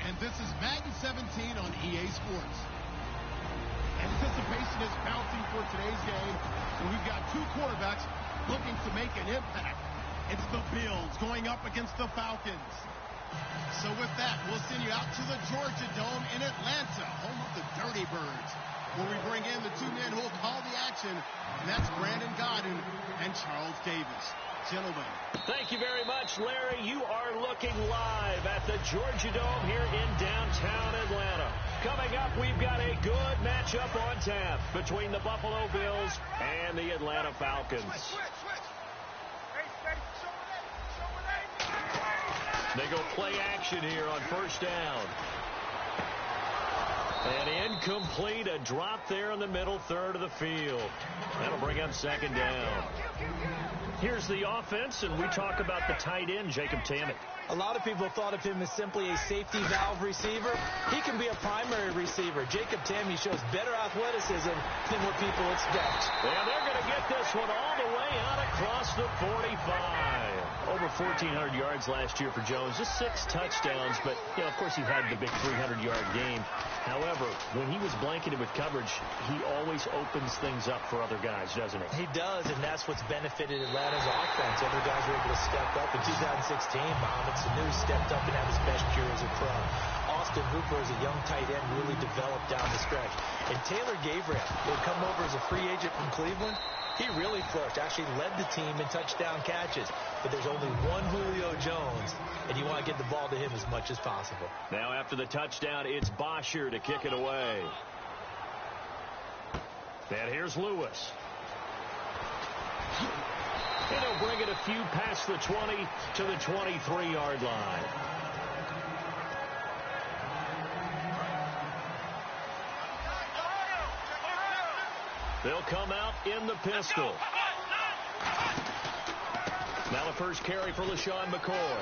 and this is Madden 17 on EA Sports. Anticipation is bouncing for today's game, and we've got two quarterbacks looking to make an impact. It's the Bills going up against the Falcons. So with that, we'll send you out to the Georgia Dome in Atlanta, home of the Dirty Birds, where we bring in the two men who will call the action, and that's Brandon Godden and Charles Davis. Gentlemen. Thank you very much, Larry. You are looking live at the Georgia Dome here in downtown Atlanta. Coming up, we've got a good matchup on tap between the Buffalo Bills and the Atlanta Falcons. They go play action here on first down. And incomplete, a drop there in the middle third of the field. That'll bring up second down. Here's the offense, and we talk about the tight end, Jacob Tammett. A lot of people thought of him as simply a safety valve receiver. He can be a primary receiver. Jacob Tammett shows better athleticism than what people expect. And they're going to get this one all the way out across the 45. Over 1,400 yards last year for Jones. Just 6 touchdowns, but, you know, of course he had the big 300-yard game. However, when he was blanketed with coverage, he always opens things up for other guys, doesn't he? He does, and that's what's benefited Atlanta's offense. Other guys were able to step up. In 2016, Mohamed Sanu stepped up and had his best year as a pro. Austin Hooper, as a young tight end, really developed down the stretch. And Taylor Gabriel, who had come over as a free agent from Cleveland, he really flourished, actually led the team in touchdown catches. But there's only one Julio Jones, and you want to get the ball to him as much as possible. Now after the touchdown, it's Bosher to kick it away. And here's Lewis. And he'll bring it a few past the 20 to the 23-yard line. They'll come out in the pistol. Now the first carry for LaShawn McCoy.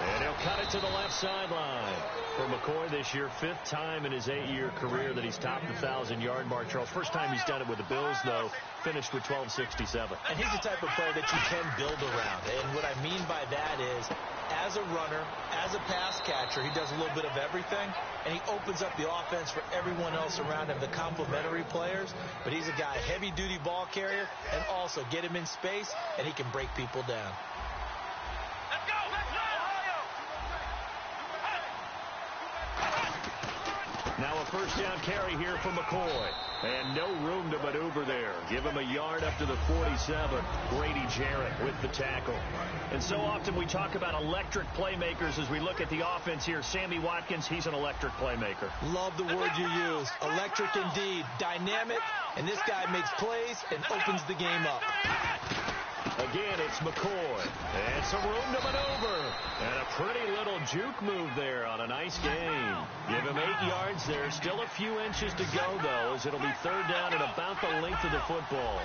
And he'll cut it to the left sideline. For McCoy this year, 5th time in his 8-year career that he's topped the 1,000-yard mark. Charles, first time he's done it with the Bills, though, finished with 1267. And he's the type of player that you can build around. And what I mean by that is, as a runner, as a pass catcher, he does a little bit of everything, and he opens up the offense for everyone else around him, the complementary players. But he's a guy, heavy-duty ball carrier, and also get him in space, and he can break people down. Now a first down carry here for McCoy. And no room to maneuver there. Give him a yard up to the 47. Grady Jarrett with the tackle. And so often we talk about electric playmakers as we look at the offense here. Sammy Watkins, he's an electric playmaker. Love the word you use. Electric indeed. Dynamic. And this guy makes plays and opens the game up. Again, it's McCoy. And some room to maneuver. And a pretty little juke move there on a nice gain. Give him 8 yards there. Still a few inches to go, though, as it'll be third down and about the length of the football.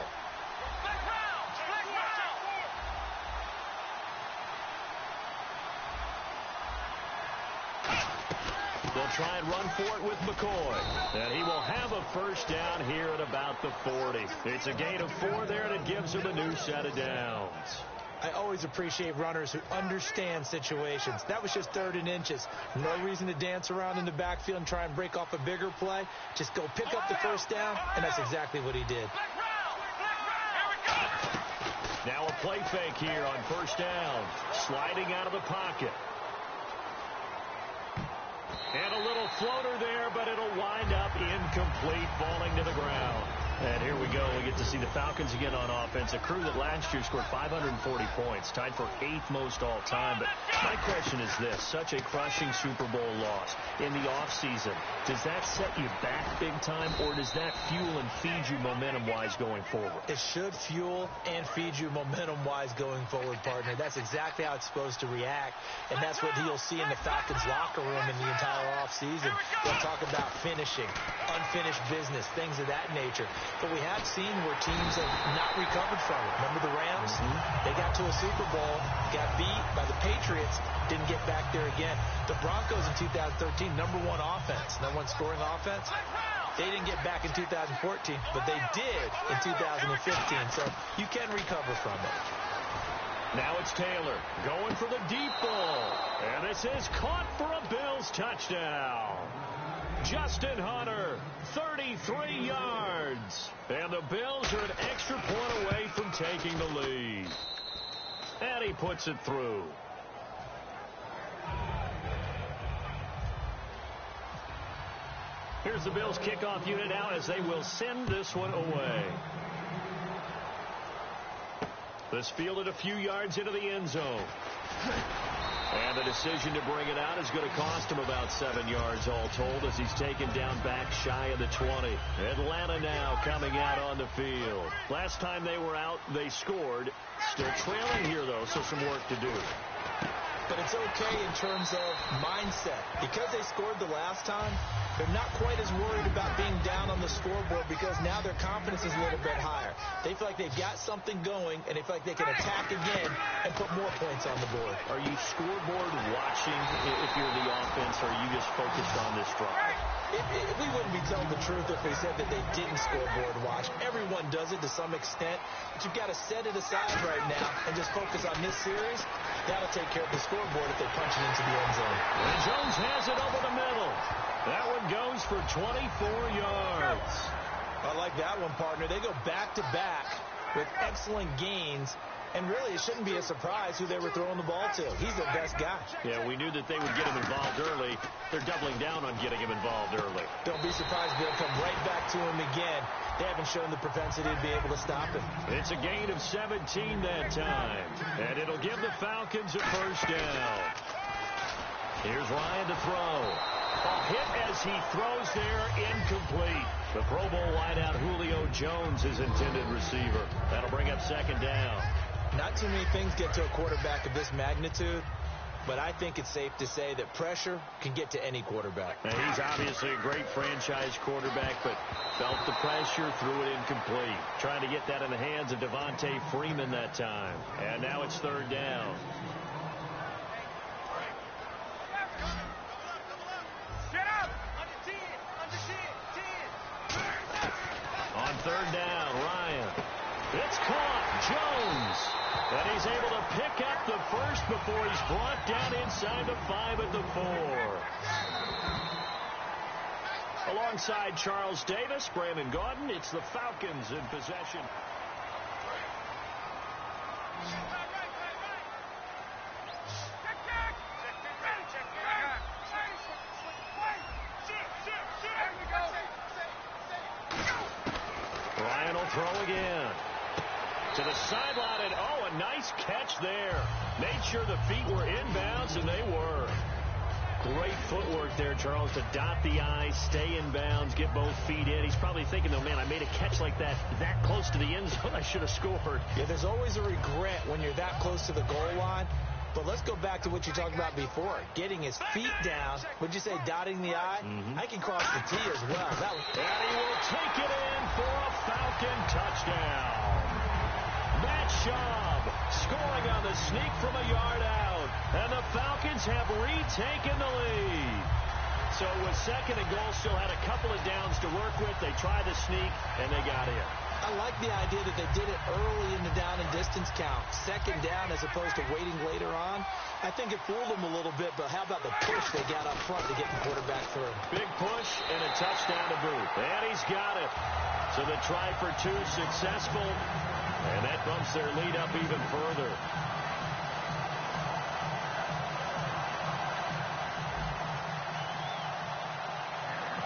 They'll try and run for it with McCoy. And he will have a first down here at about the 40. It's a gain of 4 there, and it gives him a new set of downs. I always appreciate runners who understand situations. That was just 3rd and inches. No reason to dance around in the backfield and try and break off a bigger play. Just go pick up the first down, and that's exactly what he did. Now a play fake here on first down. Sliding out of the pocket. And a little floater there, but it'll wind up incomplete, falling to the ground. And here we go. We get to see the Falcons again on offense, a crew that last year scored 540 points, tied for 8th most all time. But my question is this, such a crushing Super Bowl loss in the offseason, does that set you back big time, or does that fuel and feed you momentum-wise going forward? It should fuel and feed you momentum-wise going forward, partner. That's exactly how it's supposed to react, and that's what you'll see in the Falcons' locker room in the entire offseason. They'll talk about finishing, unfinished business, things of that nature. But we have seen where teams have not recovered from it. Remember the Rams? They got to a Super Bowl, got beat by the Patriots, didn't get back there again. The Broncos in 2013, #1 offense, #1 scoring offense. They didn't get back in 2014, but they did in 2015. So you can recover from it. Now it's Taylor going for the deep ball. And This is caught for a Bills touchdown. Justin Hunter, 33 yards. And the Bills are an extra point away from taking the lead. And he puts it through. Here's the Bills kickoff unit now as they will send this one away. This fielded a few yards into the end zone. And the decision to bring it out is going to cost him about 7 yards all told as he's taken down back shy of the 20. Atlanta now coming out on the field. Last time they were out, they scored. Still trailing here, though, so some work to do. But it's okay in terms of mindset. Because they scored the last time, they're not quite as worried about being down on the scoreboard because now their confidence is a little bit higher. They feel like they've got something going, and they feel like they can attack again and put more points on the board. Are you scoreboard watching if you're the offense, or are you just focused on this drive? We wouldn't be telling the truth if we said that they didn't scoreboard watch. Everyone does it to some extent, but you've got to set it aside right now and just focus on this series. That'll take care of the scoreboard if they punch it into the end zone. And Jones has it over the middle. That one goes for 24 yards. I like that one, partner. They go back-to-back with excellent gains. And really, it shouldn't be a surprise who they were throwing the ball to. He's their best guy. Yeah, we knew that they would get him involved early. They're doubling down on getting him involved early. Don't be surprised if they'll come right back to him again. They haven't shown the propensity to be able to stop him. It's a gain of 17 that time. And it'll give the Falcons a first down. Here's Ryan to throw. A hit as he throws there, incomplete. The Pro Bowl wideout Julio Jones, his intended receiver. That'll bring up second down. Not too many things get to a quarterback of this magnitude, but I think it's safe to say that pressure can get to any quarterback. Now, he's obviously a great franchise quarterback, but felt the pressure, threw it incomplete. Trying to get that in the hands of Devontae Freeman that time. And now it's third down. On third down, Ryan. It's caught. Jones. And he's able to pick up the first before he's brought down inside the 5 at the 4. Alongside Charles Davis, Brandon Gaudin, it's the Falcons in possession. Ryan will throw again. To the sideline, and oh, a nice catch there. Made sure the feet were inbounds, and they were. Great footwork there, Charles, to dot the I, stay in bounds, get both feet in. He's probably thinking, though, man, I made a catch like that close to the end zone. I should have scored. Yeah, there's always a regret when you're that close to the goal line. But let's go back to what you talked about before. Getting his feet down. Would you say dotting the I? I can cross the T as well. And he will take it in for a Falcon touchdown. Matt Schaub scoring on the sneak from a yard out. And the Falcons have retaken the lead. So with second and goal, still had a couple of downs to work with. They tried the sneak, and they got in. I like the idea that they did it early in the down and distance count. Second down as opposed to waiting later on. I think it fooled them a little bit, but how about the push they got up front to get the quarterback through? Big push and a touchdown to boot. And he's got it. So the try for two successful. And that bumps their lead up even further.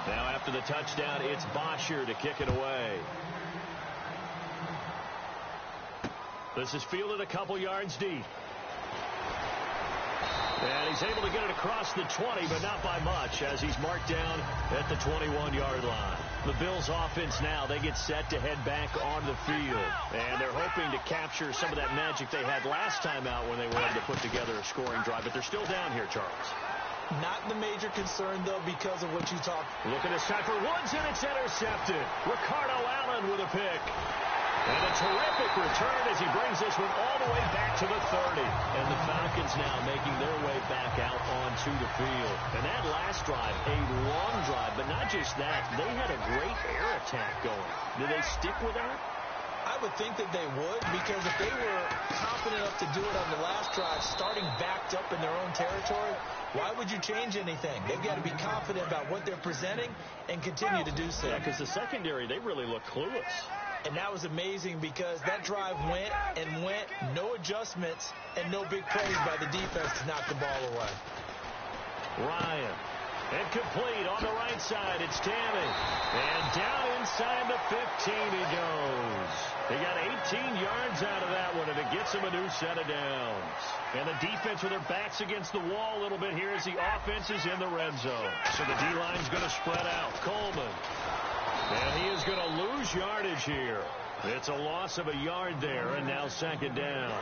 Now after the touchdown, it's Bosher to kick it away. This is fielded a couple yards deep. And he's able to get it across the 20, but not by much, as he's marked down at the 21-yard line. The Bills offense now, they get set to head back on the field. And they're hoping to capture some of that magic they had last time out when they were able to put together a scoring drive. But they're still down here, Charles. Not the major concern, though, because of what you talked. Look at this time for Woods, and it's intercepted. Ricardo Allen with a pick. And a terrific return as he brings this one all the way back to the 30. And the Falcons now making their way back out onto the field. And that last drive, a long drive, but not just that. They had a great air attack going. Do they stick with that? I would think that they would, because if they were confident enough to do it on the last drive, starting backed up in their own territory, Why would you change anything? They've got to be confident about what they're presenting and continue to do so. Yeah, because the secondary, they really look clueless. And that was amazing because that drive went and went, no adjustments, and no big plays by the defense to knock the ball away. Ryan. Incomplete on the right side. It's Tammy. And down inside the 15 he goes. He got 18 yards out of that one, and it gets him a new set of downs. And the defense with their backs against the wall a little bit here as the offense is in the red zone. So the D-line's going to spread out. Coleman. And he is going to lose yardage here. It's a loss of a yard there, and now second down.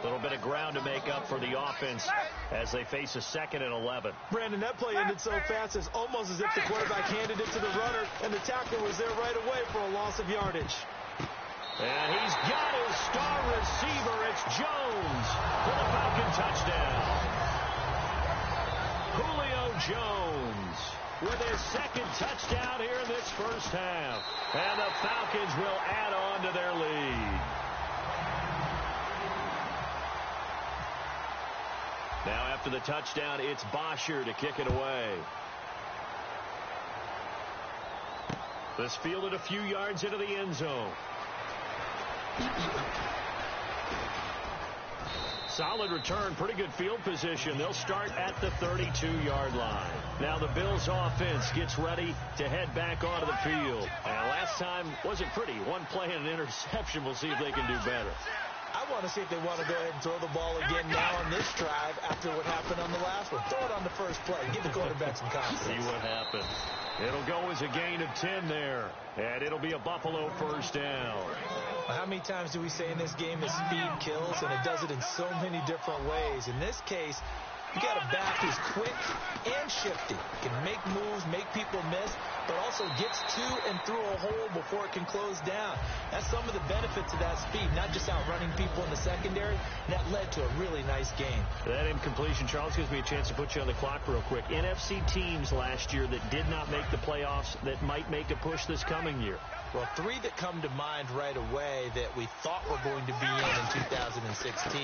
A little bit of ground to make up for the offense as they face a 2nd and 11. Brandon, that play ended so fast, it's almost as if the quarterback handed it to the runner, and the tackler was there right away for a loss of yardage. And he's got his star receiver. It's Jones for the Falcon touchdown. Julio Jones with his 2nd touchdown here in this first half. And the Falcons will add on to their lead. Now after the touchdown, it's Bosher to kick it away. This fielded a few yards into the end zone. Solid return, pretty good field position. They'll start at the 32-yard line. Now the Bills offense gets ready to head back onto the field. And last time wasn't pretty. One play and an interception. We'll see if they can do better. I want to see if they want to go ahead and throw the ball again now on this drive after what happened on the last one. Throw it on the first play. Give the quarterback some confidence. See what happens. It'll go as a gain of 10 there. And it'll be a Buffalo first down. Well, how many times do we say in this game that speed kills, and it does it in so many different ways? In this case, you got a back who's quick and shifty. Can make moves, make people miss, but also gets to and through a hole before it can close down. That's some of the benefits of that speed, not just outrunning people in the secondary. And that led to a really nice game. That incompletion, Charles, gives me a chance to put you on the clock real quick. NFC teams last year that did not make the playoffs that might make a push this coming year. Well, 3 that come to mind right away that we thought were going to be in 2016.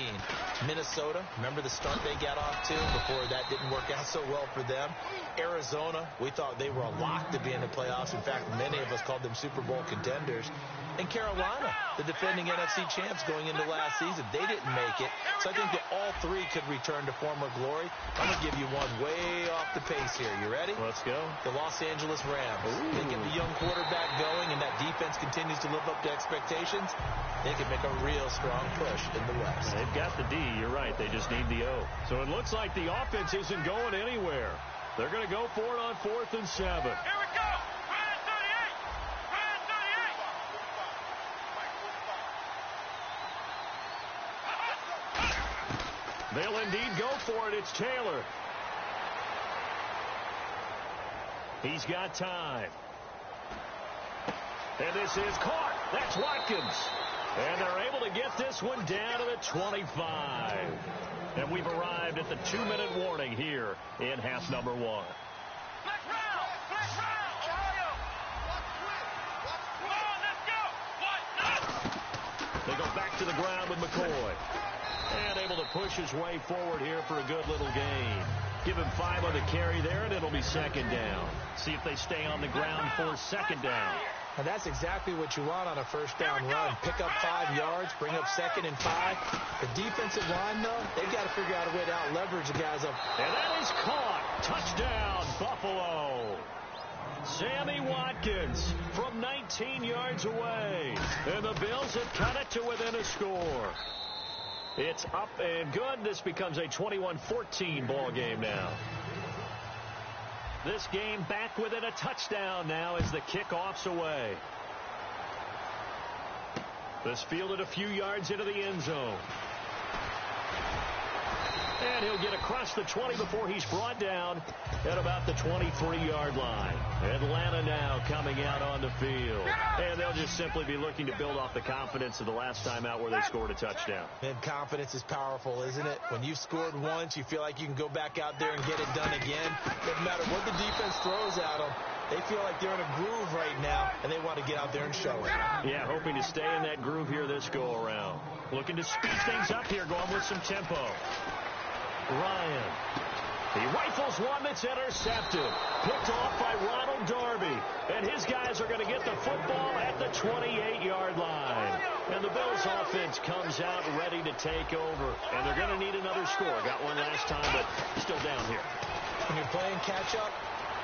Minnesota, remember the start they got off to before that didn't work out so well for them. Arizona, we thought they were a lock to be in the playoffs. In fact, many of us called them Super Bowl contenders. And Carolina, the defending NFC champs going into last season, they didn't make it. So I think that all 3 could return to former glory. I'm going to give you one way off the pace here. You ready? Let's go. The Los Angeles Rams. Ooh. They get the young quarterback going, and that defense continues to live up to expectations. They can make a real strong push in the West. They've got the D. You're right. They just need the O. So it looks like the offense isn't going anywhere. They're going to go for it on 4th and 7. Here we go. Brand 38. Brand 38. They'll indeed go for it. It's Taylor. He's got time. And this is caught. That's Watkins. And they're able to get this one down to the 25. And we've arrived at the 2-minute warning here in half number 1. Black round. Black round. Ohio. Come on, let's go. They go back to the ground with McCoy. And able to push his way forward here for a good little gain. Give him 5 on the carry there, and it'll be second down. See if they stay on the ground for second down. And that's exactly what you want on a first down run. Pick up 5 yards, bring up 2nd and 5. The defensive line, though, they've got to figure out a way to out-leverage the guys up. And that is caught. Touchdown, Buffalo. Sammy Watkins from 19 yards away. And the Bills have cut it to within a score. It's up and good. This becomes a 21-14 ball game now. This game back within a touchdown now as the kickoff's away. This fielded a few yards into the end zone. And he'll get across the 20 before he's brought down at about the 23-yard line. Atlanta now coming out on the field. And they'll just simply be looking to build off the confidence of the last time out where they scored a touchdown. And confidence is powerful, isn't it? When you've scored once, you feel like you can go back out there and get it done again. Doesn't matter what the defense throws at them. They feel like they're in a groove right now, and they want to get out there and show it. Yeah, hoping to stay in that groove here this go-around. Looking to speed things up here, going with some tempo. Ryan. He rifles one that's intercepted. Picked off by Ronald Darby. And his guys are going to get the football at the 28-yard line. And the Bills offense comes out ready to take over. And they're going to need another score. Got one last time, but still down here. When you're playing catch-up,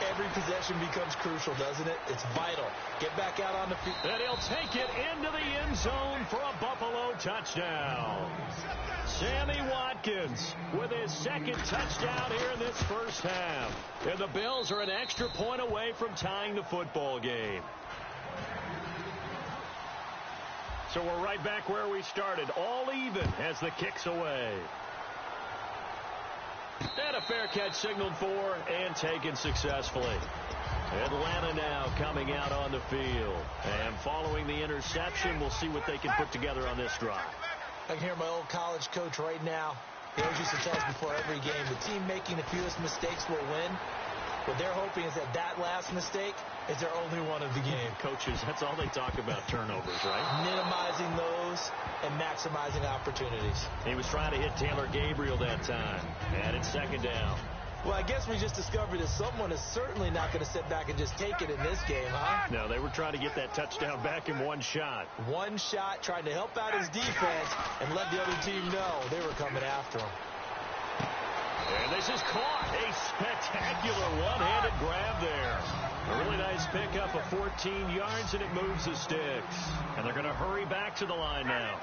every possession becomes crucial, doesn't it? It's vital. Get back out on the field. And he'll take it into the end zone for a Buffalo touchdown. Sammy Watkins with his second touchdown here in this first half. And the Bills are an extra point away from tying the football game. So we're right back where we started, all even as the kick's away. And a fair catch signaled for and taken successfully. Atlanta now coming out on the field. And following the interception, we'll see what they can put together on this drive. I can hear my old college coach right now. He always used to tell us before every game, the team making the fewest mistakes will win. What they're hoping is that that last mistake is their only one of the game. Coaches, that's all they talk about, turnovers, right? Minimizing those and maximizing opportunities. He was trying to hit Taylor Gabriel that time. And it's second down. Well, I guess we just discovered that someone is certainly not going to sit back and just take it in this game, huh? No, they were trying to get that touchdown back in one shot. One shot, trying to help out his defense and let the other team know they were coming after him. And this is caught. A spectacular one-handed grab there. A really nice pickup of 14 yards, and it moves the sticks. And they're going to hurry back to the line now.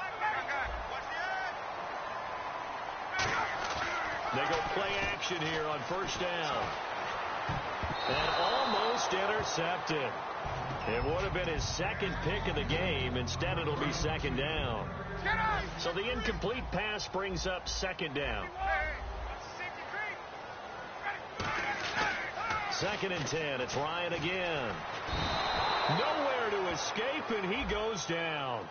They go play action here on first down. And almost intercepted. It would have been his second pick of the game. Instead, it'll be second down. So the incomplete pass brings up second down. Second and 10. It's Ryan again. Nowhere to escape, and he goes down.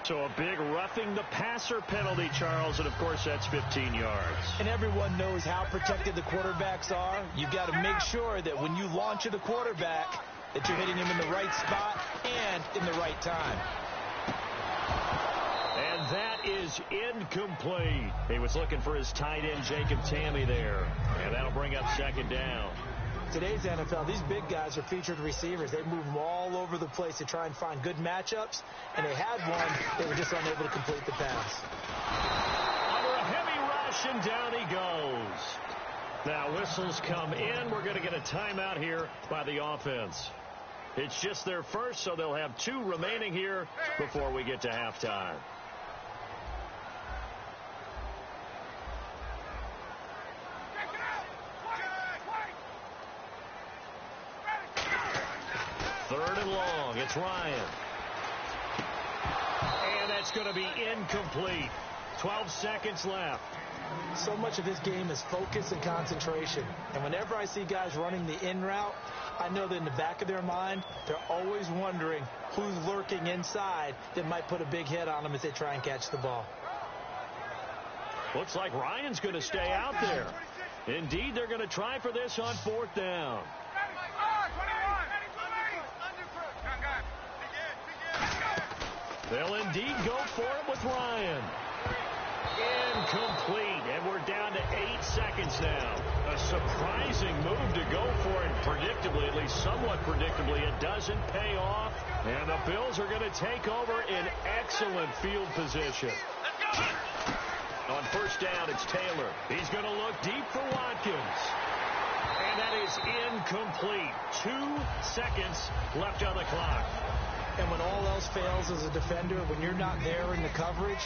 So a big roughing the passer penalty, Charles, and of course that's 15 yards. And everyone knows how protected the quarterbacks are. You've got to make sure that when you launch at a quarterback, that you're hitting him in the right spot and in the right time. And that is incomplete. He was looking for his tight end, Jacob Tammy, there. And that'll bring up second down. Today's NFL, these big guys are featured receivers. They move them all over the place to try and find good matchups. And they had one. They were just unable to complete the pass. Under a heavy rush, and down he goes. Now whistles come in. We're going to get a timeout here by the offense. It's just their first, so they'll have 2 remaining here before we get to halftime. Third and long. It's Ryan. And that's going to be incomplete. 12 seconds left. So much of this game is focus and concentration. And whenever I see guys running the in route, I know that in the back of their mind, they're always wondering who's lurking inside that might put a big hit on them as they try and catch the ball. Looks like Ryan's going to stay out there. Indeed, they're going to try for this on fourth down. They'll indeed go for it with Ryan. Incomplete, and we're down to 8 seconds now. A surprising move to go for it, predictably, at least somewhat predictably. It doesn't pay off, and the Bills are going to take over in excellent field position. On first down, it's Taylor. He's going to look deep for Watkins. And that is incomplete. 2 seconds left on the clock. And when all else fails as a defender, when you're not there in the coverage,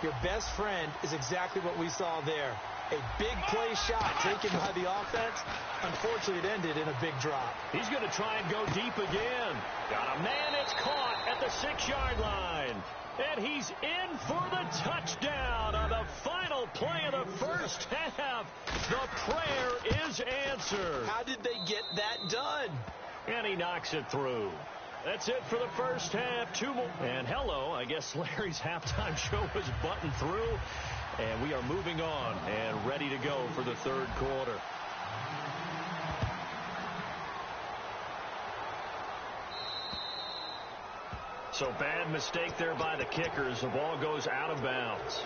your best friend is exactly what we saw there. A big play shot taken by the offense. Unfortunately, it ended in a big drop. He's going to try and go deep again. Got a man. It's caught at the 6-yard line. And he's in for the touchdown on the final play of the first half. The prayer is answered. How did they get that done? And he knocks it through. That's it for the first half. 2 more. And hello, I guess Larry's halftime show was buttoned through. And we are moving on and ready to go for the third quarter. So bad mistake there by the kickers. The ball goes out of bounds.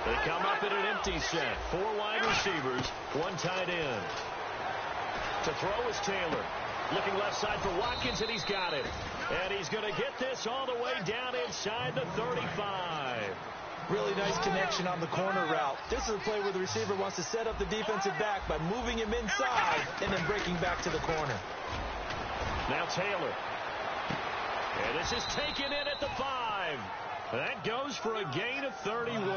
They come up in an empty set. 4 wide receivers, 1 tight end. To throw is Taylor. Looking left side for Watkins, and he's got it. And he's going to get this all the way down inside the 35. Really nice connection on the corner route. This is a play where the receiver wants to set up the defensive back by moving him inside and then breaking back to the corner. Now Taylor. And this is taken in at the 5. That goes for a gain of 31.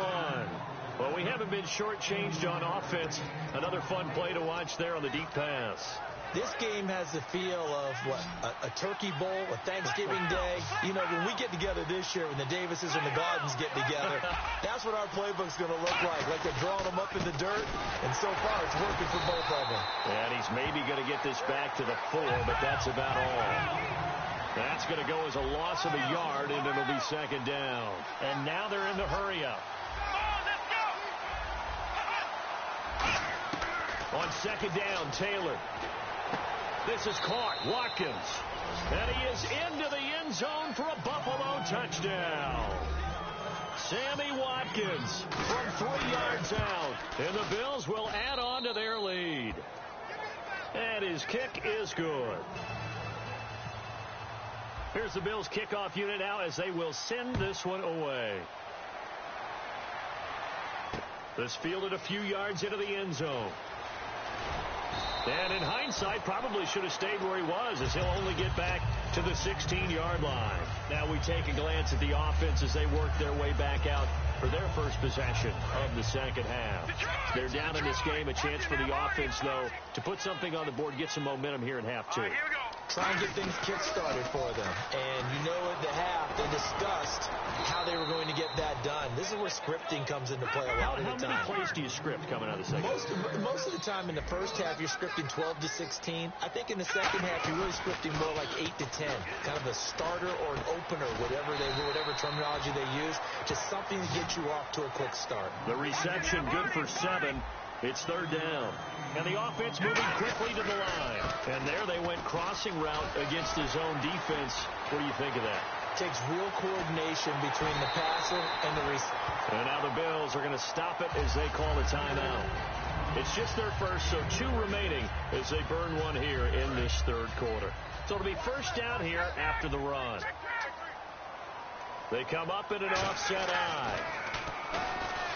Well, we haven't been shortchanged on offense. Another fun play to watch there on the deep pass. This game has the feel of, what, a turkey bowl, a Thanksgiving day. You know, when we get together this year, when the Davises and the Gardens get together, that's what our playbook's going to look like they're drawing them up in the dirt. And so far, it's working for both of them. And he's maybe going to get this back to the 4, but that's about all. That's going to go as a loss of a yard, and it'll be second down. And now they're in the hurry-up. On second down, Taylor. This is caught. Watkins. And he is into the end zone for a Buffalo touchdown. Sammy Watkins from 3 yards out. And the Bills will add on to their lead. And his kick is good. Here's the Bills kickoff unit now as they will send this one away. This fielded a few yards into the end zone. And in hindsight, probably should have stayed where he was, as he'll only get back to the 16-yard line. Now we take a glance at the offense as they work their way back out for their first possession of the second half. They're down in this game. A chance for the offense, though, to put something on the board, get some momentum here in half 2. Try and get things kick-started for them. And you know at the half, they discussed how they were going to get that done. This is where scripting comes into play a lot of the time. How many plays do you script coming out of the second half? Most of the time in the first half, you're scripting 12 to 16. I think in the second half, you're really scripting more like 8 to 10. Kind of a starter or an opener, whatever terminology they use. Just something to get you off to a quick start. The reception good for 7. It's third down. And the offense moving quickly to the line. And there they went crossing route against his own defense. What do you think of that? Takes real coordination between the passer and the receiver. And now the Bills are going to stop it as they call a timeout. It's just their first, so 2 remaining as they burn one here in this third quarter. So it'll be first down here after the run. They come up in an offset eye.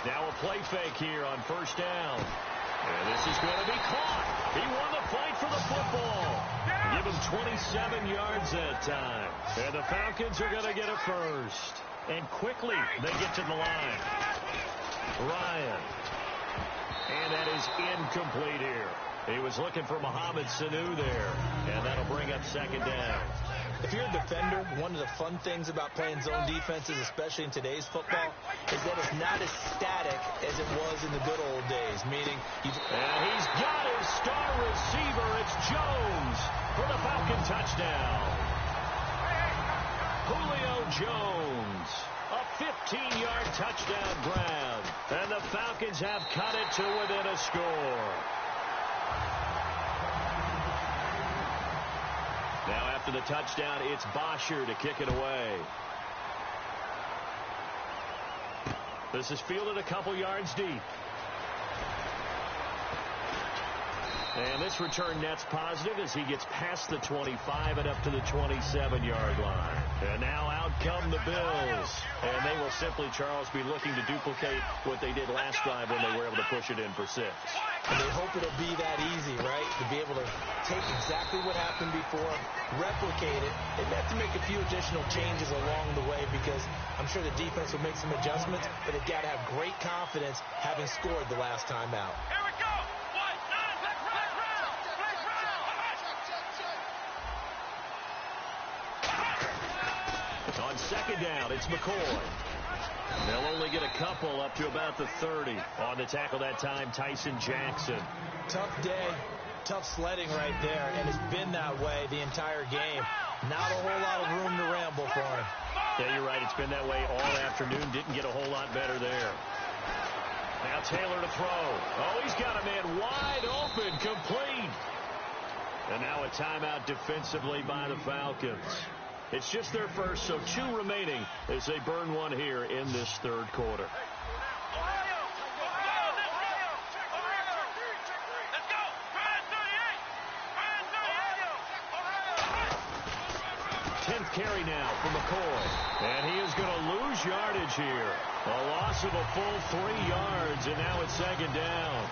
Now a play fake here on first down. And this is going to be caught. He won the fight for the football. Give him 27 yards that time. And the Falcons are going to get a first. And quickly they get to the line. Ryan. And that is incomplete here. He was looking for Mohamed Sanu there. And that'll bring up second down. If you're a defender, one of the fun things about playing zone defenses, especially in today's football, is that it's not as static as it was in the good old days, meaning and he's got his star receiver. It's Jones for the Falcon touchdown. Julio Jones, a 15-yard touchdown grab. And the Falcons have cut it to within a score. Now after the touchdown, it's Bosher to kick it away. This is fielded a couple yards deep. And this return net's positive as he gets past the 25 and up to the 27-yard line. And now out come the Bills. And they will simply, Charles, be looking to duplicate what they did last drive when they were able to push it in for 6. And they hope it'll be that easy, right? To be able to take exactly what happened before, replicate it. They have to make a few additional changes along the way because I'm sure the defense will make some adjustments, but they've got to have great confidence having scored the last time out. Here we go. On second down, it's McCoy. They'll only get a couple up to about the 30. On the tackle that time, Tyson Jackson. Tough day, tough sledding right there, and it's been that way the entire game. Not a whole lot of room to ramble for him. Yeah, you're right. It's been that way all afternoon. Didn't get a whole lot better there. Now Taylor to throw. Oh, he's got a man wide open, complete. And now a timeout defensively by the Falcons. It's just their first, so 2 remaining as they burn one here in this third quarter. 10th carry now for McCoy. And he is going to lose yardage here. A loss of a full 3 yards, and now it's 2nd down.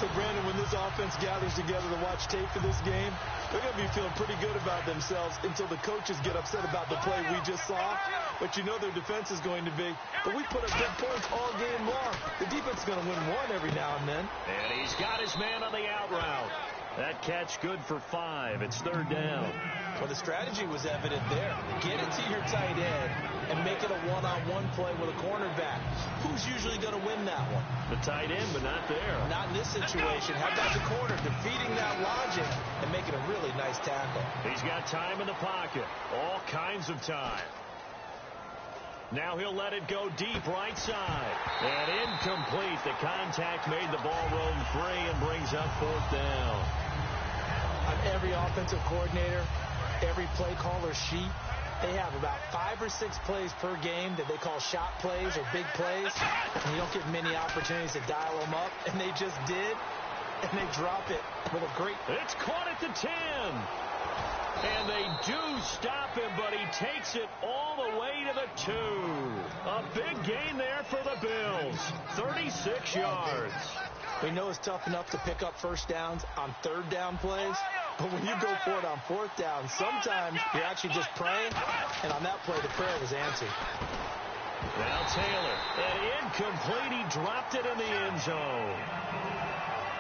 So, Brandon, when this offense gathers together to watch tape for this game, they're going to be feeling pretty good about themselves until the coaches get upset about the play we just saw. But you know their defense is going to be. But we put up big points all game long. The defense is going to win one every now and then. And he's got his man on the out route. That catch good for 5. It's 3rd down. Well, the strategy was evident there. Get it to your tight end and make it a one-on-one play with a cornerback. Who's usually going to win that one? The tight end, but not there. Not in this situation. How about the corner defeating that logic and making a really nice tackle? He's got time in the pocket. All kinds of time. Now he'll let it go deep right side. And incomplete. The contact made the ball roam free and brings up 4th down. On every offensive coordinator, every play caller sheet, they have about 5 or 6 plays per game that they call shot plays or big plays. And you don't get many opportunities to dial them up. And they just did. And they drop it with a great... It's caught at the 10. And they do stop him, but he takes it all the way to the 2. A big gain there for the Bills. 36 yards. We know it's tough enough to pick up first downs on 3rd down plays, but when you go for it on 4th down, sometimes you're actually just praying, and on that play, the prayer was answered. Now Taylor, and incomplete. He dropped it in the end zone.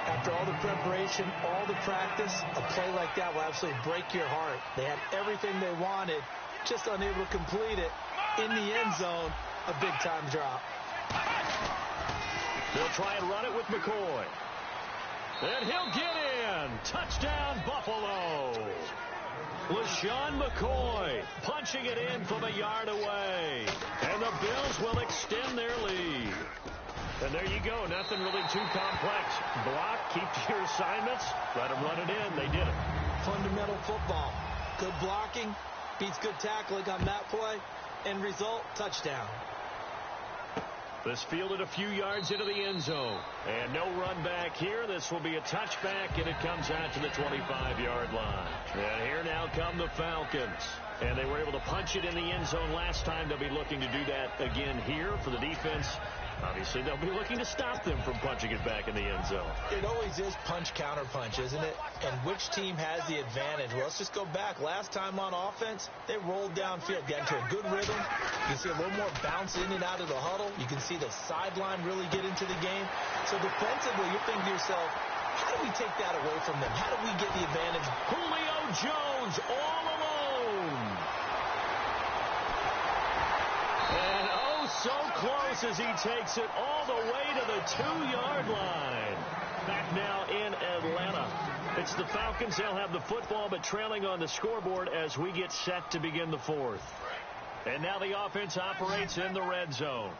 After all the preparation, all the practice, a play like that will absolutely break your heart. They had everything they wanted, just unable to complete it. In the end zone, a big-time drop. They'll try and run it with McCoy. And he'll get in. Touchdown, Buffalo. LaShawn McCoy punching it in from a yard away. And the Bills will extend their lead. And there you go. Nothing really too complex. Block, keep to your assignments, let them run it in. They did it. Fundamental football. Good blocking beats good tackling on that play. End result, touchdown. This fielded a few yards into the end zone. And no run back here. This will be a touchback, and it comes out to the 25-yard line. And here now come the Falcons. And they were able to punch it in the end zone last time. They'll be looking to do that again here for the defense. Obviously, they'll be looking to stop them from punching it back in the end zone. It always is punch-counter-punch, isn't it? And which team has the advantage? Well, let's just go back. Last time on offense, they rolled downfield, got into a good rhythm. You can see a little more bounce in and out of the huddle. You can see the sideline really get into the game. So defensively, you're thinking to yourself, how do we take that away from them? How do we get the advantage? Julio Jones all alone. And so close as he takes it all the way to the 2-yard line. Back now in Atlanta. It's the Falcons. They'll have the football, but trailing on the scoreboard as we get set to begin the 4th. And now the offense operates in the red zone.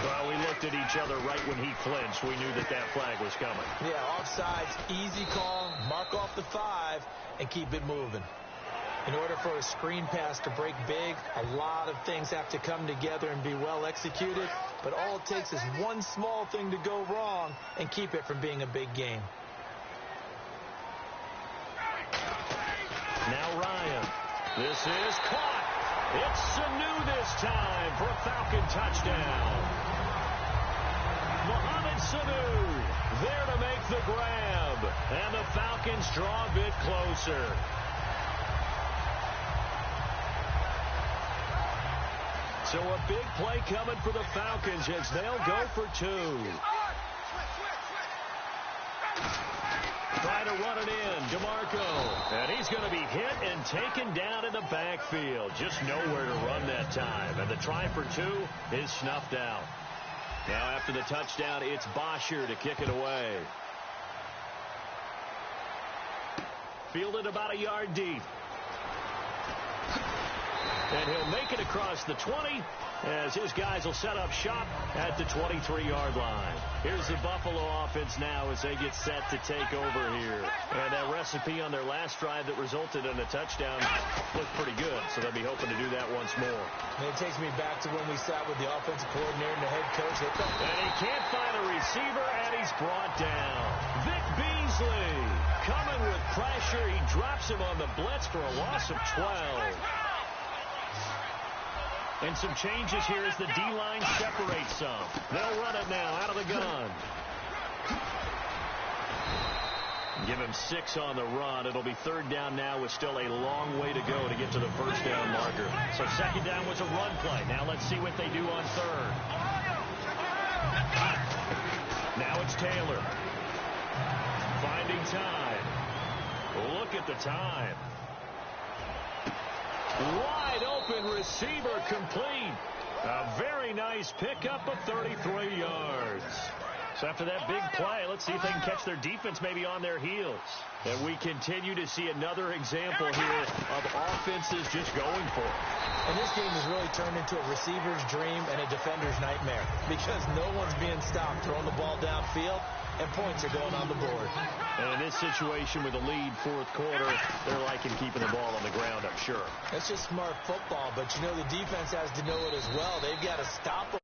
Well, we looked at each other right when he flinched. We knew that that flag was coming. Yeah, offsides, easy call, mark off the 5, and keep it moving. In order for a screen pass to break big, a lot of things have to come together and be well executed. But all it takes is one small thing to go wrong and keep it from being a big game. Now Ryan. This is caught. It's Sanu this time for a Falcon touchdown. Mohamed Sanu there to make the grab. And the Falcons draw a bit closer. So a big play coming for the Falcons as they'll go for 2. Try to run it in, DeMarco. And he's going to be hit and taken down in the backfield. Just nowhere to run that time. And the try for 2 is snuffed out. Now after the touchdown, it's Bosher to kick it away. Fielded about a yard deep. And he'll make it across the 20 as his guys will set up shop at the 23-yard line. Here's the Buffalo offense now as they get set to take over here. And that recipe on their last drive that resulted in a touchdown looked pretty good, so they'll be hoping to do that once more. And it takes me back to when we sat with the offensive coordinator and the head coach. And he can't find a receiver, and he's brought down. Vic Beasley coming with pressure. He drops him on the blitz for a loss of 12. And some changes here as the D-line separates some. They'll run it now out of the gun. Give him 6 on the run. It'll be 3rd down now with still a long way to go to get to the 1st down marker. So 2nd down was a run play. Now let's see what they do on 3rd. Now it's Taylor. Finding time. Look at the time. Wide open receiver complete. A very nice pickup of 33 yards. So after that big play, let's see if they can catch their defense maybe on their heels. And we continue to see another example here of offenses just going for it. And this game has really turned into a receiver's dream and a defender's nightmare because no one's being stopped throwing the ball downfield, and points are going on the board. And in this situation with a lead 4th quarter, they're liking keeping the ball on the ground, I'm sure. That's just smart football, but, you know, the defense has to know it as well. They've got to stop them.